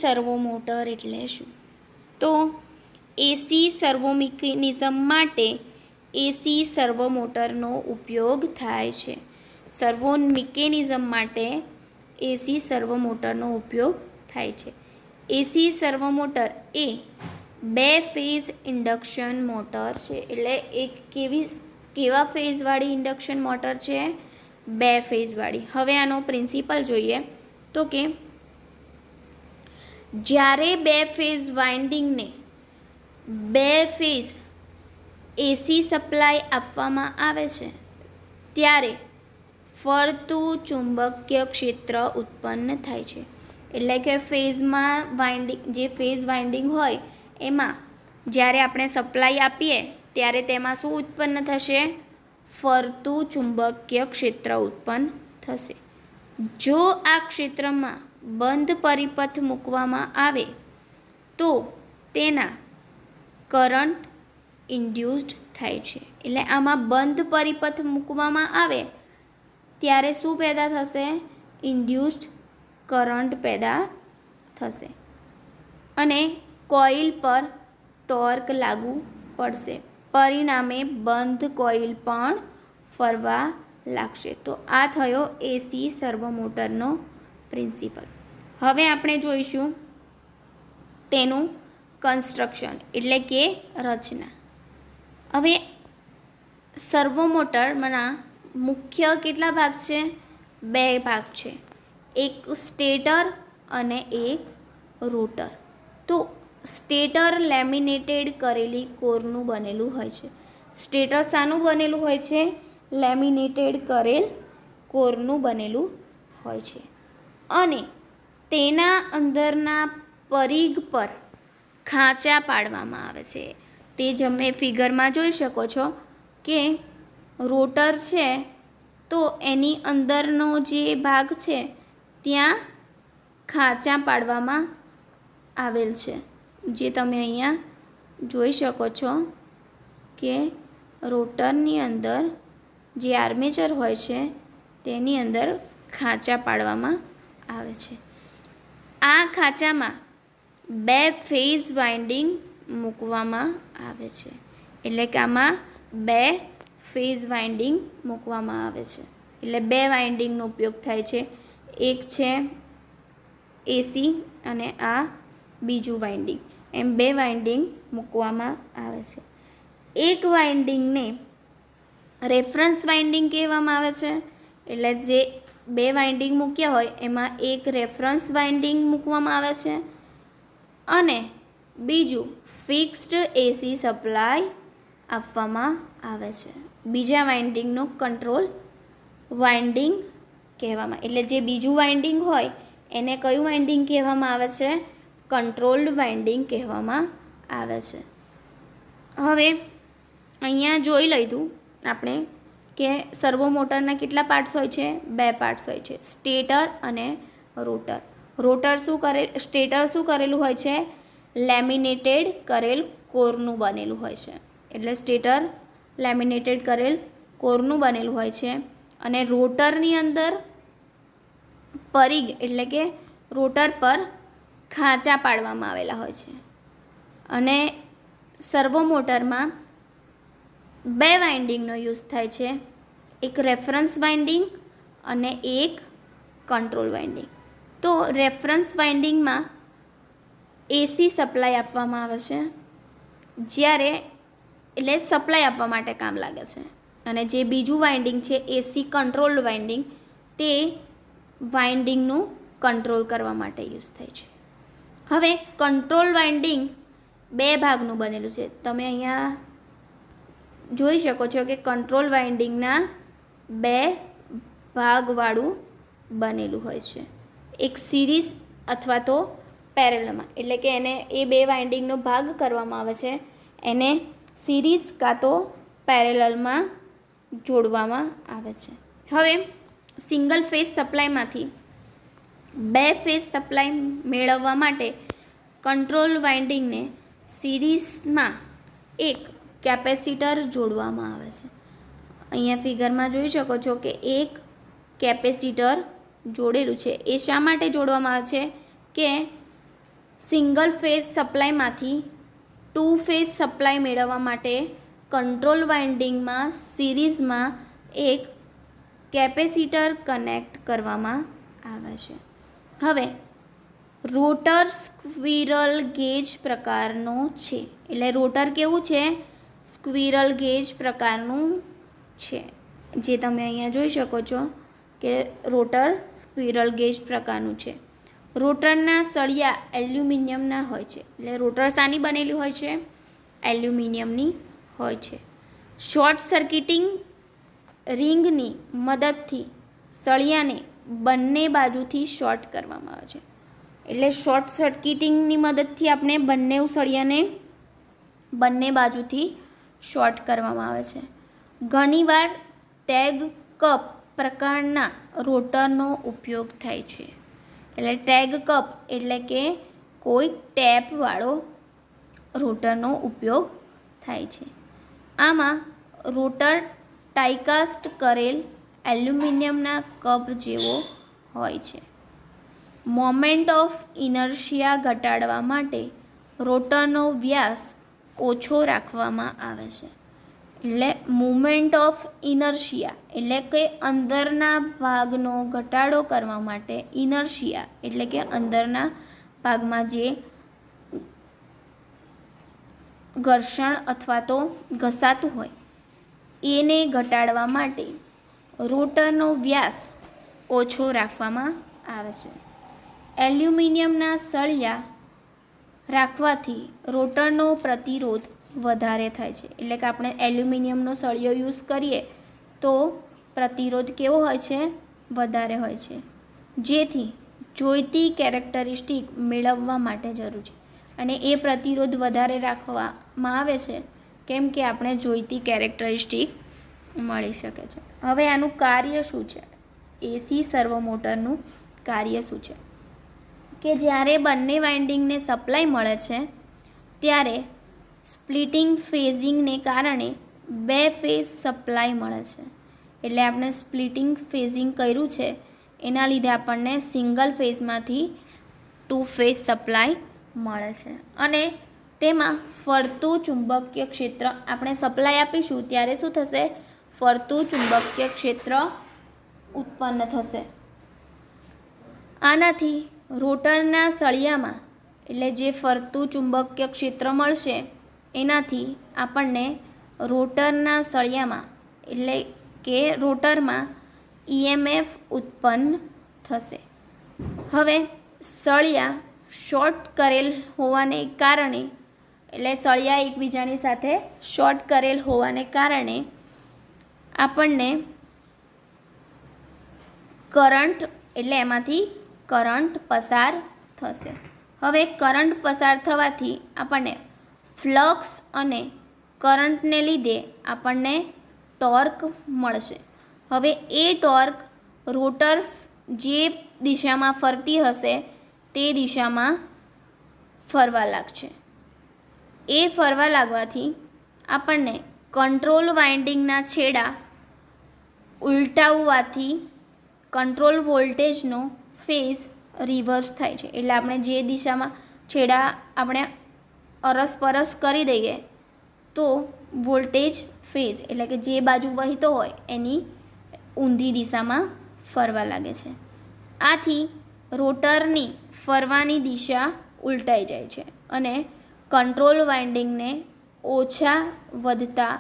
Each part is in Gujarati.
સર્વો મોટર એટલે શું? તો એસી સર્વો મિકેનિઝમ માટે એસી સર્વો મોટરનો ઉપયોગ થાય છે. સર્વો મિકેનિઝમ માટે એસી સર્વો મોટરનો ઉપયોગ થાય છે. એસી સર્વો મોટર એ 2 ફેઝ ઇન્ડક્શન મોટર છે. એટલે એક કેવા ફેઝવાળી ઇન્ડક્શન મોટર છે? 2 ફેઝવાળી. હવે આનો પ્રિન્સિપલ જોઈએ તો કે જ્યારે 2 ફેઝ વાઇન્ડિંગને 2 ફેઝ એસી સપ્લાય આપવામાં આવે છે ત્યારે ફરતું ચુંબકીય ક્ષેત્ર ઉત્પન્ન થાય છે. એટલે કે ફેઝમાં વાઇન્ડિંગ, જે ફેઝ વાઇન્ડિંગ હોય એમાં જ્યારે આપણે સપ્લાય આપીએ ત્યારે તેમાં શું ઉત્પન્ન થશે? ફરતું ચુંબકીય ક્ષેત્ર ઉત્પન્ન થશે. જો આ ક્ષેત્રમાં બંધ પરિપથ મૂકવામાં આવે તો તેના કરંટ ઇન્ડ્યુસ્ડ થાય છે. એટલે આમાં બંધ પરિપથ મૂકવામાં આવે ત્યારે શું પેદા થશે? ઇન્ડ્યુસ્ડ કરંટ પેદા થશે અને કોઇલ પર ટોર્ક લાગુ પડશે. પરિણામે બંધ કોઇલ પણ ફરવા લાગશે. તો આ થયો એસી સર્વો મોટરનો પ્રિન્સિપલ. હવે આપણે જોઈશું તેનું કન્સ્ટ્રક્શન એટલે કે રચના. હવે સર્વો મોટરના મુખ્ય કેટલા ભાગ છે? 2 ભાગ છે. એક સ્ટેટર અને એક રોટર. તો સ્ટેટર લેમિનેટેડ કરેલી કોરનું બનેલું હોય છે. સ્ટેટર શાનું બનેલું હોય છે? લેમિનેટેડ કરેલ કોરનું બનેલું હોય છે અને તેના અંદરના પરિઘ પર ખાંચા પાડવામાં આવે છે. તે જ તમે ફિગરમાં જોઈ શકો છો કે રોટર છે તો એની અંદરનો જે ભાગ છે ત્યાં ખાંચા પાડવામાં આવેલ છે. જે તમે અહીંયા જોઈ શકો છો કે રોટરની અંદર જે આર્મેચર હોય છે તેની અંદર ખાંચા પાડવામાં આવે છે. આ ખાંચામાં 2 ફેઝ વાઇન્ડિંગ મૂકવામાં આવે છે. એટલે કે આમાં 2 ફેઝ વાઇન્ડિંગ મૂકવામાં આવે છે. એટલે 2 વાઇન્ડિંગનો ઉપયોગ થાય છે. એક છે એસી અને આ બીજું વાઇન્ડિંગ. એમ 2 વાઇન્ડિંગ મૂકવામાં આવે છે. એક વાઇન્ડિંગને રેફરન્સ વાઇન્ડિંગ કહેવામાં આવે છે. એટલે જે 2 વાઇન્ડિંગ મૂક્યા હોય એમાં એક રેફરન્સ વાઇન્ડિંગ મૂકવામાં આવે છે અને બીજું ફિક્સ્ડ એસી સપ્લાય આપવામાં આવે છે. બીજા વાઇન્ડિંગનો કંટ્રોલ વાઇન્ડિંગ કહેવામાં, એટલે જે બીજું વાઇન્ડિંગ હોય એને કયું વાઇન્ડિંગ કહેવામાં આવે છે? કંટ્રોલ્ડ વાઇન્ડિંગ કહેવામાં આવે છે. હવે અહીંયા જોઈ લીધું આપણે કે સર્વો મોટરના કેટલા પાર્ટ્સ હોય છે? 2 પાર્ટ્સ હોય છે, સ્ટેટર અને રોટર. સ્ટેટર શું કરેલું હોય છે? લેમિનેટેડ કરેલ કોરનું બનેલું હોય છે. એટલે સ્ટેટર લેમિનેટેડ કરેલ કોરનું બનેલું હોય છે અને રોટરની અંદર પરિઘ એટલે કે રોટર પર ખાંચા પાડવામાં આવેલા હોય છે. અને સર્વો મોટરમાં 2 વાઇન્ડિંગનો યુઝ થાય છે. એક રેફરન્સ વાઇન્ડિંગ અને એક કંટ્રોલ વાઇન્ડિંગ. તો રેફરન્સ વાઇન્ડિંગમાં એસી સપ્લાય આપવામાં આવે છે જ્યારે, એટલે સપ્લાય આપવા માટે કામ લાગે છે. અને જે બીજું વાઇન્ડિંગ છે એસી કંટ્રોલ્ડ વાઇન્ડિંગ, તે વાઇન્ડિંગનું કંટ્રોલ કરવા માટે યુઝ થાય છે. હવે કંટ્રોલ વાઇન્ડિંગ 2 ભાગનું બનેલું છે. તમે અહીંયા જોઈ શકો છો કે કંટ્રોલ વાઇન્ડિંગના 2 ભાગવાળું બનેલું હોય છે. એક સિરીઝ અથવા તો પેરેલલમાં, એટલે કે એને એ 2 વાઇન્ડિંગનો ભાગ કરવામાં આવે છે, એને સિરીઝ કાં તો પેરેલલમાં જોડવામાં આવે છે. હવે સિંગલ ફેઝ સપ્લાયમાંથી 2 ફેઝ સપ્લાય મેળવવા માટે કંટ્રોલ વાઇન્ડિંગને સિરીઝમાં એક કેપેસિટર જોડવામાં આવે છે. અહીંયા ફિગરમાં જોઈ શકો છો કે એક કેપેસિટર જોડેલું છે. એ શા માટે જોડવામાં આવે છે? કે સિંગલ ફેઝ સપ્લાયમાંથી 2 ફેઝ સપ્લાય મેળવવા માટે કંટ્રોલ વાઇન્ડિંગમાં સિરીઝમાં એક કેપેસિટર કનેક્ટ કરવામાં આવે છે. હવે રોટર સ્ક્વિરલ ગેજ પ્રકારનો છે. એટલે રોટર કેવું છે? સ્ક્વિરલ ગેજ પ્રકારનું છે, જે તમે અહીંયા જોઈ શકો છો કે રોટર સ્ક્વિરલ ગેજ પ્રકારનું છે. રોટરના સળિયા એલ્યુમિનિયમના હોય છે. એટલે રોટર શાની બનેલી હોય છે? એલ્યુમિનિયમની હોય છે. શોર્ટ સર્કિટિંગ રિંગની મદદથી સળિયાને બંને બાજુથી શોર્ટ કરવામાં આવે છે. એટલે શોર્ટ સર્કિટિંગની મદદથી આપણે બંને સળિયાને બંને બાજુથી શોર્ટ કરવામાં આવે છે. ઘણીવાર ટેગ કપ પ્રકારના રોટરનો ઉપયોગ થાય છે. એટલે ટેગ કપ એટલે કે કોઈ ટેપવાળો રોટરનો ઉપયોગ થાય છે. આમાં રોટર ટાઈકાસ્ટ કરેલ એલ્યુમિનિયમના કપ જેવો હોય છે. મોમેન્ટ ઓફ ઇનર્શિયા ઘટાડવા માટે રોટરનો વ્યાસ ઓછો રાખવામાં આવે છે. એટલે મુમેન્ટ ઓફ ઇનર્શિયા એટલે કે અંદરના ભાગનો ઘટાડો કરવા માટે ઇનર્શિયા એટલે કે અંદરના ભાગમાં જે ઘર્ષણ અથવા તો ઘસાતું હોય એને ઘટાડવા માટે રોટરનો વ્યાસ ઓછો રાખવામાં આવે છે. એલ્યુમિનિયમના સળિયા રાખવાથી રોટરનો પ્રતિરોધ વધારે થાય છે. એટલે કે આપણે એલ્યુમિનિયમનો સળિયો યુઝ કરીએ તો પ્રતિરોધ કેવો હોય છે? વધારે હોય છે, જેથી જોઈતી કેરેક્ટરિસ્ટિક મેળવવા માટે જરૂર છે. અને એ પ્રતિરોધ વધારે રાખવામાં આવે છે કેમ કે આપણે જોઈતી કેરેક્ટરિસ્ટિક મળી શકે છે. હવે આનું કાર્ય શું છે? એસી સર્વો મોટરનું કાર્ય શું છે? કે જ્યારે બંને વાઇન્ડિંગને સપ્લાય મળે છે ત્યારે સ્પ્લિટિંગ ફેઝિંગને કારણે 2 ફેઝ સપ્લાય મળે છે. એટલે આપણે સ્પ્લિટિંગ ફેઝિંગ કર્યું છે એના લીધે આપણને સિંગલ ફેઝમાંથી 2 ફેઝ સપ્લાય મળે છે. અને તેમાં ફરતું ચુંબકીય ક્ષેત્ર આપણે સપ્લાય આપીશું ત્યારે શું થશે? ફરતું ચુંબકીય ક્ષેત્ર ઉત્પન્ન થશે. આનાથી રોટરના સળિયામાં એટલે જે ફરતું ચુંબકીય ક્ષેત્ર મળશે એનાથી આપણને રોટરના સળિયામાં એટલે કે રોટરમાં EMF ઉત્પન્ન થશે. હવે સળિયા શોર્ટ કરેલ હોવાને કારણે એટલે સળિયા એકબીજાની સાથે શોર્ટ કરેલ હોવાને કારણે આપણને કરંટ એટલે એમાંથી કરંટ પસાર થશે. હવે કરંટ પસાર થવાથી આપણને ફ્લક્સ અને કરંટને લીધે આપણને ટોર્ક મળશે. હવે એ ટોર્ક રોટર જે દિશામાં ફરતી હશે તે દિશામાં ફરવા લાગશે. એ ફરવા લાગવાથી આપણને કંટ્રોલ વાઇન્ડિંગના છેડા ઉલટાવવાથી કંટ્રોલ વોલ્ટેજનો ફેઝ રિવર્સ થાય છે. એટલે આપણે જે દિશામાં છેડા આપણે અરસપરસ કરી દઈએ તો વોલ્ટેજ ફેઝ એટલે કે જે બાજુ વહેતો હોય એની ઊંધી દિશામાં ફરવા લાગે છે. આથી રોટરની ફરવાની દિશા ઉલટાઈ જાય છે અને કંટ્રોલ વાઇન્ડિંગને ઓછા વધતા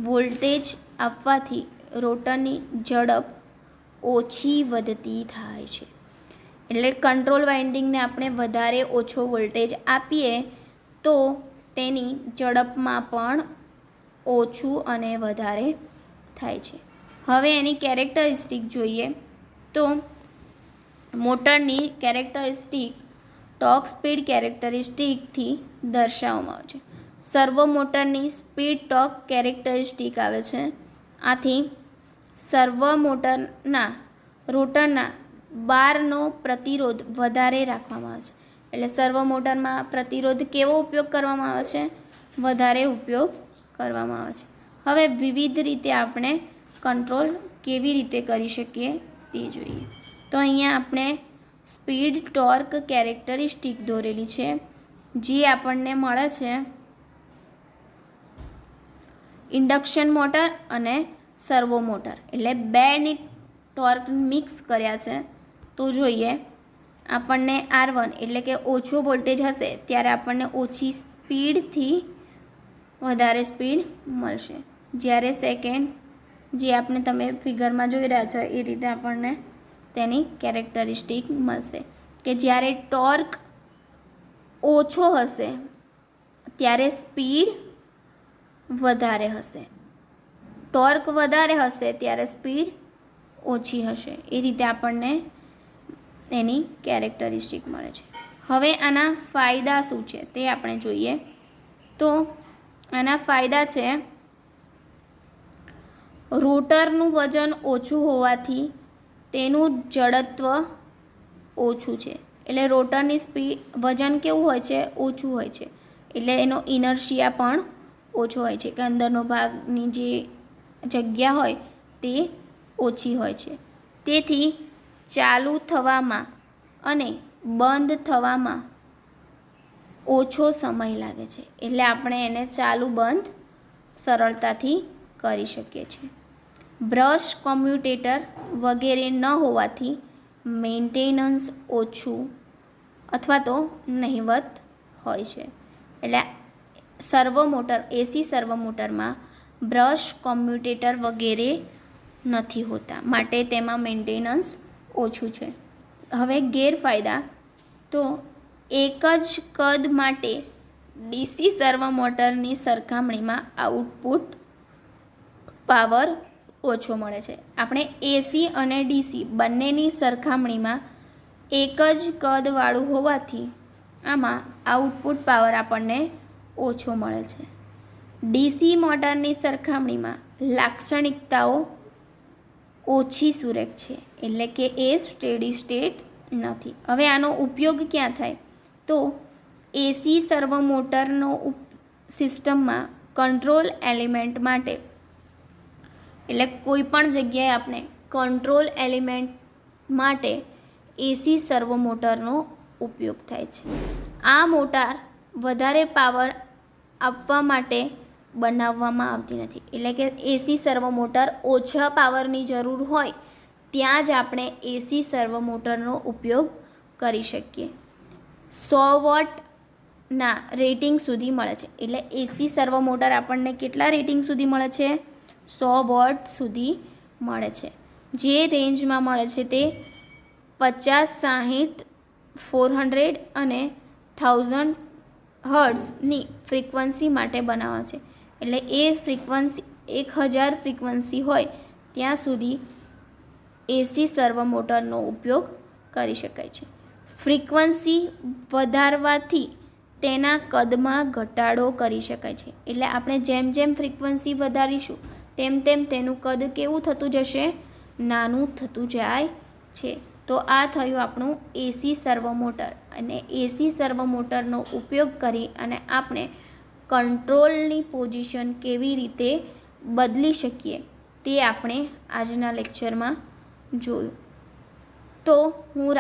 વોલ્ટેજ આપવાથી રોટરની ઝડપ ઓછી વધતી થાય છે. એટલે કંટ્રોલ વાઇન્ડિંગને આપણે વધારે ઓછો વોલ્ટેજ આપીએ તો તેની ઝડપમાં પણ ઓછું અને વધારે થાય છે. હવે એની કેરેક્ટરિસ્ટિક જોઈએ તો મોટરની કેરેક્ટરિસ્ટિક ટોર્ક સ્પીડ કેરેક્ટરિસ્ટિકથી દર્શાવવામાં આવે છે. સર્વો મોટરની સ્પીડ ટોર્ક કેરેક્ટરિસ્ટિક આવે છે. આથી સર્વો મોટરના રોટરના બારનો પ્રતિરોધ વધારે રાખવામાં આવે છે. એટલે સર્વો મોટરમાં પ્રતિરોધ કેવો ઉપયોગ કરવામાં આવે છે? વધારે ઉપયોગ કરવામાં આવે છે. હવે વિવિધ રીતે આપણે કંટ્રોલ કેવી રીતે કરી શકીએ તે જોઈએ. તો અહીંયા આપણે સ્પીડ ટોર્ક કેરેક્ટરિસ્ટિક દોરેલી છે, જે આપણને મળે છે ઇન્ડક્શન મોટર અને સર્વો મોટર, એટલે બેની ટોર્ક મિક્સ કર્યા છે. તો જોઈએ આપણને R1 એટલે કે ઓછો વોલ્ટેજ હશે ત્યારે આપણને ઓછી સ્પીડથી વધારે સ્પીડ મળશે, જ્યારે સેકન્ડ જે આપણે તમે ફિગરમાં જોઈ રહ્યા છો એ રીતે આપણને તેની કેરેક્ટરિસ્ટિક મળશે કે જ્યારે ટોર્ક ઓછો હશે ત્યારે સ્પીડ વધારે હશે, ટોર્ક વધારે હશે ત્યારે સ્પીડ ઓછી હશે. એ રીતે આપણને એની કેરેક્ટરિસ્ટિક મળે છે. હવે આના ફાયદા શું છે તે આપણે જોઈએ. તો આના ફાયદા છે, રોટરનું વજન ઓછું હોવાથી તેનું જડત્વ ઓછું છે, એટલે રોટરની વજન કેવું હોય છે, ઓછું હોય છે, એટલે એનો ઇનર્શિયા પણ ઓછો હોય છે કે અંદરનો ભાગની જે જગ્યા હોય તે ઓછી હોય છે. તેથી ચાલુ થવામાં અને બંધ થવામાં ઓછો સમય લાગે છે, એટલે આપણે એને ચાલુ બંધ સરળતાથી કરી શકીએ છીએ. બ્રશ કોમ્યુટેટર વગેરે ન હોવાથી મેન્ટેનન્સ ઓછું અથવા તો નહિવત હોય છે, એટલે સર્વો મોટર એસી સર્વો મોટરમાં બ્રશ કોમ્યુટેટર વગેરે નથી હોતા, માટે તેમાં મેન્ટેનન્સ ઓછું છે. હવે ગેરફાયદા, તો એક જ કદ માટે ડીસી સર્વો મોટરની સરખામણીમાં આઉટપુટ પાવર ઓછો મળે છે. આપણે એસી અને ડીસી બંનેની સરખામણીમાં એક જ કદવાળું હોવાથી આમાં આઉટપુટ પાવર આપણને ઓછો મળે છે. ડીસી મોટરની સરખામણીમાં લાક્ષણિકતાઓ ઓછી સુરેખ છે, એટલે કે એ સ્ટેડી સ્ટેટ નથી. હવે આનો ઉપયોગ ક્યાં થાય, તો એસી સર્વો મોટરનો સિસ્ટમમાં કંટ્રોલ એલિમેન્ટ માટે, એટલે કોઈ પણ જગ્યાએ આપણે કંટ્રોલ એલિમેન્ટ માટે એસી સર્વો મોટરનો ઉપયોગ થાય છે. આ મોટર વધારે પાવર આપવા માટે બનાવવામાં આવતી નથી, એટલે કે એસી સર્વો મોટર ઓછા પાવરની જરૂર હોય ત્યાં જ આપણે એસી સર્વો મોટરનો ઉપયોગ કરી શકીએ. 100 વોટના રેટિંગ સુધી મળે છે, એટલે એસી સર્વો મોટર આપણને કેટલા રેટિંગ સુધી મળે છે, 100 વોટ સુધી મળે છે. જે રેન્જમાં મળે છે તે 50, 60, 400 અને 1000 હર્ટ્ઝની ફ્રીક્વન્સી માટે બનાવવા છે, એટલે એ ફ્રીક્વન્સી 1000 ફ્રીક્વન્સી હોય ત્યાં સુધી એસી સર્વો મોટરનો ઉપયોગ કરી શકાય છે. ફ્રીક્વન્સી વધારવાથી તેના કદમાં ઘટાડો કરી શકાય છે, એટલે આપણે જેમ જેમ ફ્રીક્વન્સી વધારીશું તેમ તેમ તેનું કદ કેવું થતું જશે, નાનું થતું જાય છે. તો આ થયું આપણું એસી સર્વો મોટર, અને એસી સર્વો મોટરનો ઉપયોગ કરી અને આપણે કંટ્રોલની પોઝિશન કેવી રીતે બદલી શકીએ તે આપણે આજના લેક્ચરમાં જોયું. તો હું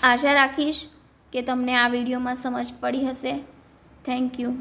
આશા રાખીશ કે તમને આ વિડીયોમાં સમજ પડી હશે. Thank you.